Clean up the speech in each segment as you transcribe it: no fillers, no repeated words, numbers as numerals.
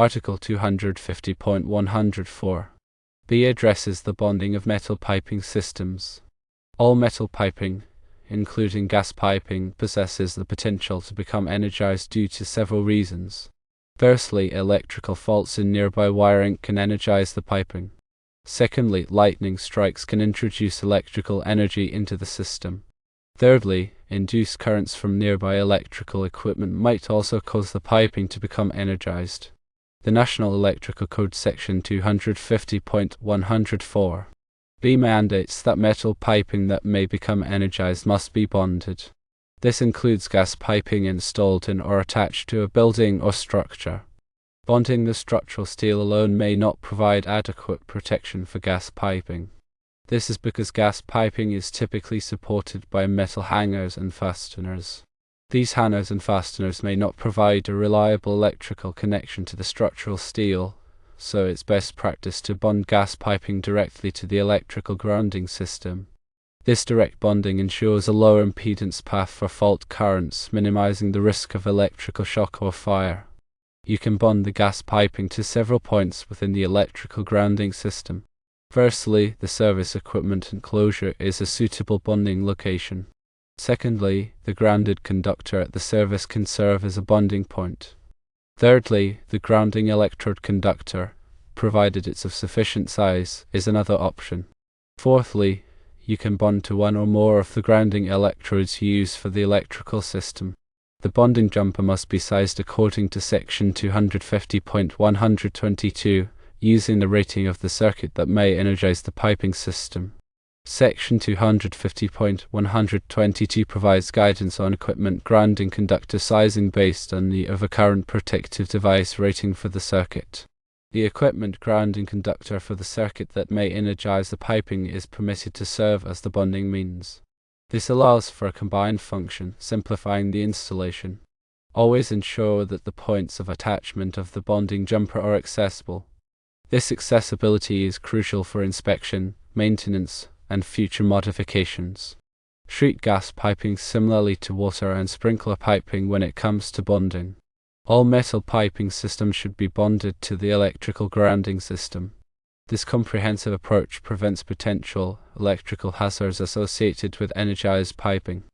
Article 250.104 B addresses the bonding of metal piping systems. All metal piping, including gas piping, possesses the potential to become energized due to several reasons. Firstly, electrical faults in nearby wiring can energize the piping. Secondly, lightning strikes can introduce electrical energy into the system. Thirdly, induced currents from nearby electrical equipment might also cause the piping to become energized. The National Electrical Code Section 250.104 B mandates that metal piping that may become energized must be bonded. This includes gas piping installed in or attached to a building or structure. Bonding the structural steel alone may not provide adequate protection for gas piping. This is because gas piping is typically supported by metal hangers and fasteners. These hangers and fasteners may not provide a reliable electrical connection to the structural steel, so it's best practice to bond gas piping directly to the electrical grounding system. This direct bonding ensures a lower impedance path for fault currents, minimizing the risk of electrical shock or fire. You can bond the gas piping to several points within the electrical grounding system. Firstly, the service equipment enclosure is a suitable bonding location. Secondly, the grounded conductor at the service can serve as a bonding point. Thirdly, the grounding electrode conductor, provided it's of sufficient size, is another option. Fourthly, you can bond to one or more of the grounding electrodes used for the electrical system. The bonding jumper must be sized according to Section 250.122, using the rating of the circuit that may energize the piping system. Section 250.122 provides guidance on equipment grounding conductor sizing based on the overcurrent protective device rating for the circuit. The equipment grounding conductor for the circuit that may energize the piping is permitted to serve as the bonding means. This allows for a combined function, simplifying the installation. Always ensure that the points of attachment of the bonding jumper are accessible. This accessibility is crucial for inspection, maintenance, and future modifications. Treat gas piping similarly to water and sprinkler piping when it comes to bonding. All metal piping systems should be bonded to the electrical grounding system. This comprehensive approach prevents potential electrical hazards associated with energized piping.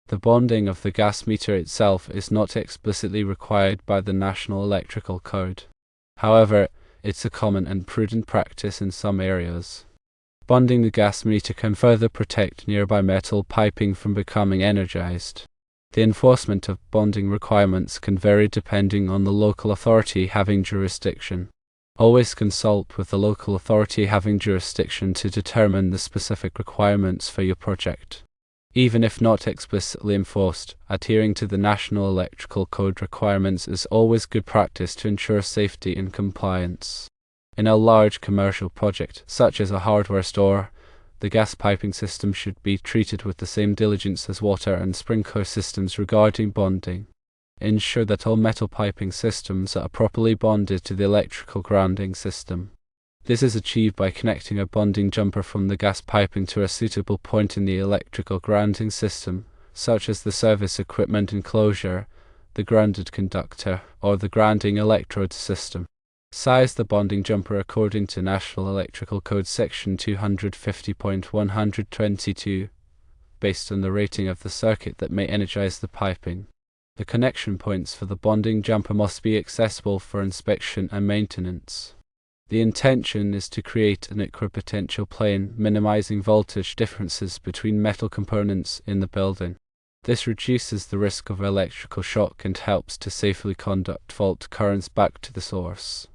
The bonding of the gas meter itself is not explicitly required by the National Electrical Code. However, it's a common and prudent practice in some areas. Bonding the gas meter can further protect nearby metal piping from becoming energized. The enforcement of bonding requirements can vary depending on the local authority having jurisdiction. Always consult with the local authority having jurisdiction to determine the specific requirements for your project. Even if not explicitly enforced, adhering to the National Electrical Code requirements is always good practice to ensure safety and compliance. In a large commercial project, such as a hardware store, the gas piping system should be treated with the same diligence as water and sprinkler systems regarding bonding. Ensure that all metal piping systems are properly bonded to the electrical grounding system. This is achieved by connecting a bonding jumper from the gas piping to a suitable point in the electrical grounding system, such as the service equipment enclosure, the grounded conductor, or the grounding electrode system. Size the bonding jumper according to National Electrical Code Section 250.122, based on the rating of the circuit that may energize the piping. The connection points for the bonding jumper must be accessible for inspection and maintenance. The intention is to create an equipotential plane, minimizing voltage differences between metal components in the building. This reduces the risk of electrical shock and helps to safely conduct fault currents back to the source.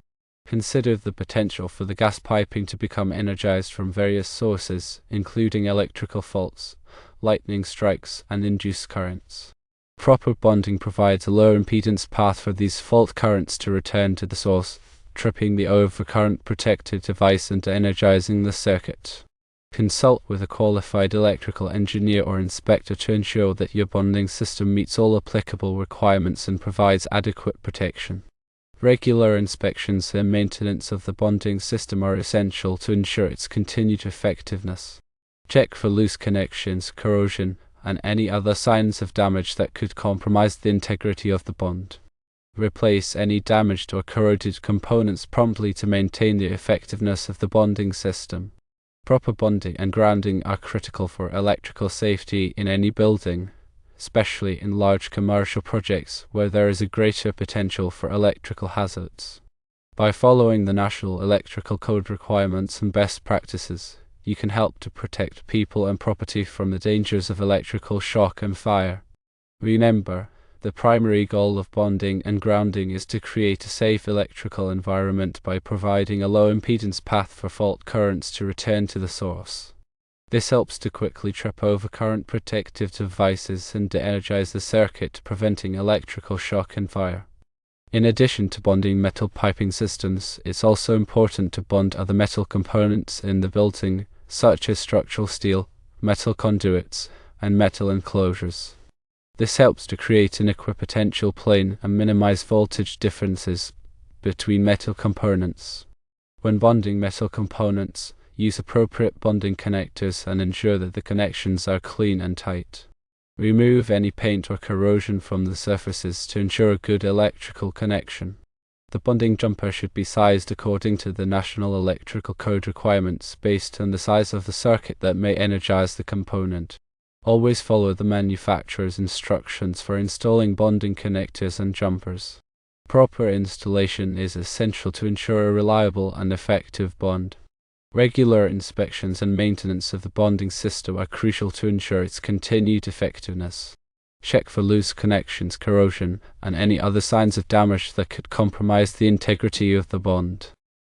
Consider the potential for the gas piping to become energized from various sources, including electrical faults, lightning strikes, and induced currents. Proper bonding provides a lower impedance path for these fault currents to return to the source, tripping the overcurrent protective device and energizing the circuit. Consult with a qualified electrical engineer or inspector to ensure that your bonding system meets all applicable requirements and provides adequate protection. Regular inspections and maintenance of the bonding system are essential to ensure its continued effectiveness. Check for loose connections, corrosion, and any other signs of damage that could compromise the integrity of the bond. Replace any damaged or corroded components promptly to maintain the effectiveness of the bonding system. Proper bonding and grounding are critical for electrical safety in any building, especially in large commercial projects where there is a greater potential for electrical hazards. By following the National Electrical Code requirements and best practices, you can help to protect people and property from the dangers of electrical shock and fire. Remember, the primary goal of bonding and grounding is to create a safe electrical environment by providing a low impedance path for fault currents to return to the source. This helps to quickly trip over current protective devices and de-energize the circuit, preventing electrical shock and fire. In addition to bonding metal piping systems, it's also important to bond other metal components in the building, such as structural steel, metal conduits, and metal enclosures. This helps to create an equipotential plane and minimize voltage differences between metal components. When bonding metal components, use appropriate bonding connectors and ensure that the connections are clean and tight. Remove any paint or corrosion from the surfaces to ensure a good electrical connection. The bonding jumper should be sized according to the National Electrical Code requirements based on the size of the circuit that may energize the component. Always follow the manufacturer's instructions for installing bonding connectors and jumpers. Proper installation is essential to ensure a reliable and effective bond. Regular inspections and maintenance of the bonding system are crucial to ensure its continued effectiveness. Check for loose connections, corrosion, and any other signs of damage that could compromise the integrity of the bond.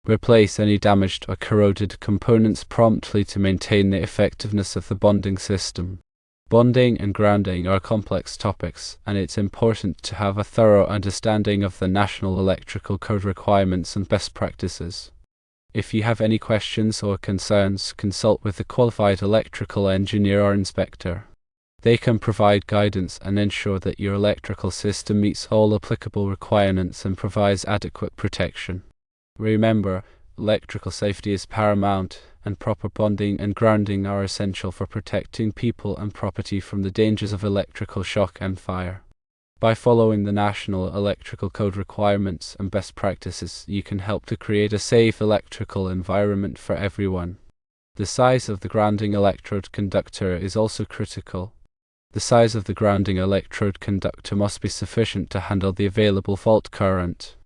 Replace any damaged or corroded components promptly to maintain the effectiveness of the bonding system. Bonding and grounding are complex topics, and it's important to have a thorough understanding of the National Electrical Code requirements and best practices. If you have any questions or concerns, consult with a qualified electrical engineer or inspector. They can provide guidance and ensure that your electrical system meets all applicable requirements and provides adequate protection. Remember, electrical safety is paramount, and proper bonding and grounding are essential for protecting people and property from the dangers of electrical shock and fire. By following the National Electrical Code requirements and best practices, you can help to create a safe electrical environment for everyone. The size of the grounding electrode conductor is also critical. The size of the grounding electrode conductor must be sufficient to handle the available fault current.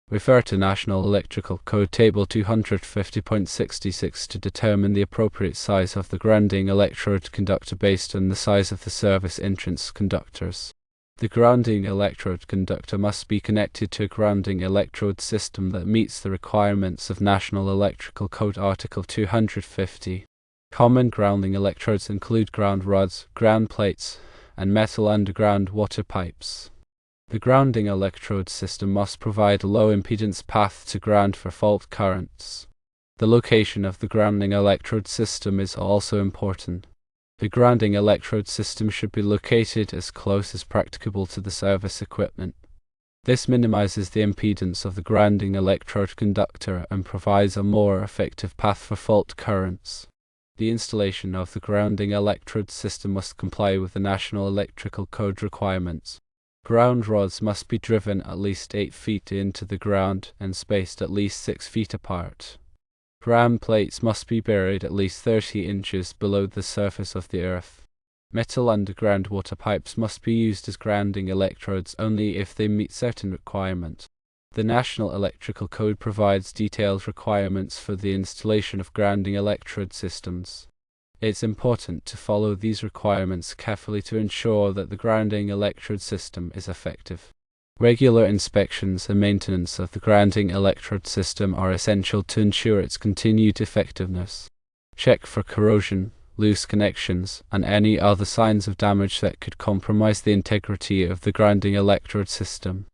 Refer to National Electrical Code Table 250.66 to determine the appropriate size of the grounding electrode conductor based on the size of the service entrance conductors. The grounding electrode conductor must be connected to a grounding electrode system that meets the requirements of National Electrical Code Article 250. Common grounding electrodes include ground rods, ground plates, and metal underground water pipes. The grounding electrode system must provide a low impedance path to ground for fault currents. The location of the grounding electrode system is also important. The grounding electrode system should be located as close as practicable to the service equipment. This minimizes the impedance of the grounding electrode conductor and provides a more effective path for fault currents. The installation of the grounding electrode system must comply with the National Electrical Code requirements. Ground rods must be driven at least 8 feet into the ground and spaced at least 6 feet apart. Ground plates must be buried at least 30 inches below the surface of the earth. Metal underground water pipes must be used as grounding electrodes only if they meet certain requirements. The National Electrical Code provides detailed requirements for the installation of grounding electrode systems. It's important to follow these requirements carefully to ensure that the grounding electrode system is effective. Regular inspections and maintenance of the grounding electrode system are essential to ensure its continued effectiveness. Check for corrosion, loose connections, and any other signs of damage that could compromise the integrity of the grounding electrode system.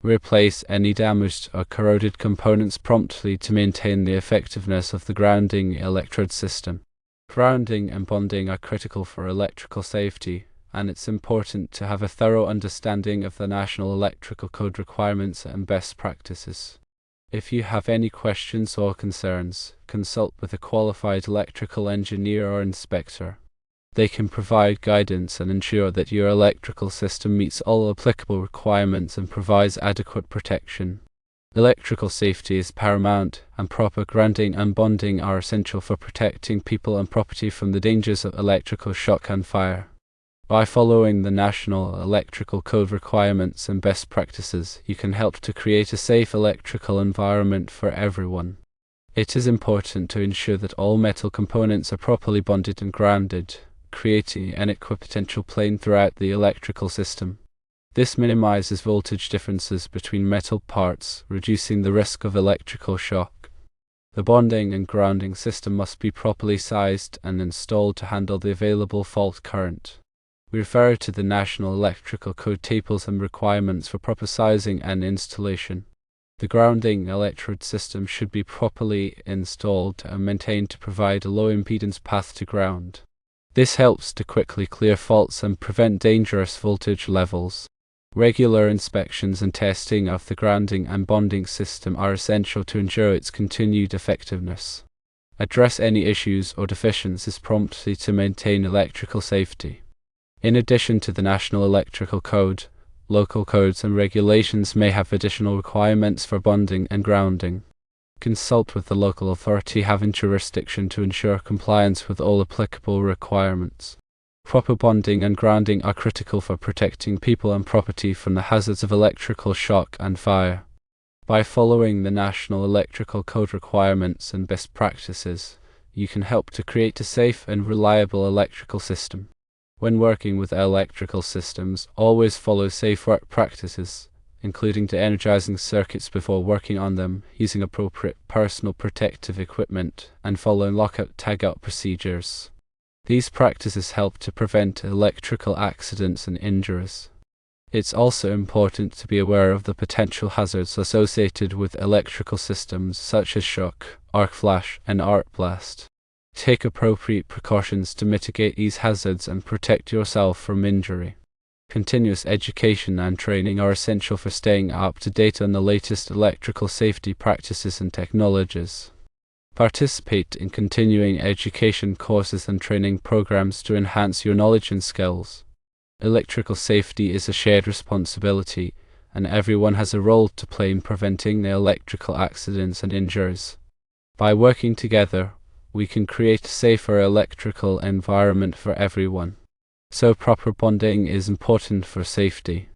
Replace any damaged or corroded components promptly to maintain the effectiveness of the grounding electrode system. Grounding and bonding are critical for electrical safety, and it's important to have a thorough understanding of the National Electrical Code requirements and best practices. If you have any questions or concerns, consult with a qualified electrical engineer or inspector. They can provide guidance and ensure that your electrical system meets all applicable requirements and provides adequate protection. Electrical safety is paramount, and proper grounding and bonding are essential for protecting people and property from the dangers of electrical shock and fire. By following the National Electrical Code requirements and best practices, you can help to create a safe electrical environment for everyone. It is important to ensure that all metal components are properly bonded and grounded, creating an equipotential plane throughout the electrical system. This minimizes voltage differences between metal parts, reducing the risk of electrical shock. The bonding and grounding system must be properly sized and installed to handle the available fault current. We refer to the National Electrical Code tables and requirements for proper sizing and installation. The grounding electrode system should be properly installed and maintained to provide a low impedance path to ground. This helps to quickly clear faults and prevent dangerous voltage levels. Regular inspections and testing of the grounding and bonding system are essential to ensure its continued effectiveness. Address any issues or deficiencies promptly to maintain electrical safety. In addition to the National Electrical Code, local codes and regulations may have additional requirements for bonding and grounding. Consult with the local authority having jurisdiction to ensure compliance with all applicable requirements. Proper bonding and grounding are critical for protecting people and property from the hazards of electrical shock and fire. By following the National Electrical Code requirements and best practices, you can help to create a safe and reliable electrical system. When working with electrical systems, always follow safe work practices, including de-energizing circuits before working on them, using appropriate personal protective equipment, and following lockout-tagout procedures. These practices help to prevent electrical accidents and injuries. It's also important to be aware of the potential hazards associated with electrical systems such as shock, arc flash, and arc blast. Take appropriate precautions to mitigate these hazards and protect yourself from injury. Continuous education and training are essential for staying up to date on the latest electrical safety practices and technologies. Participate in continuing education courses and training programs to enhance your knowledge and skills. Electrical safety is a shared responsibility, and everyone has a role to play in preventing the electrical accidents and injuries. By working together, we can create a safer electrical environment for everyone. So proper bonding is important for safety.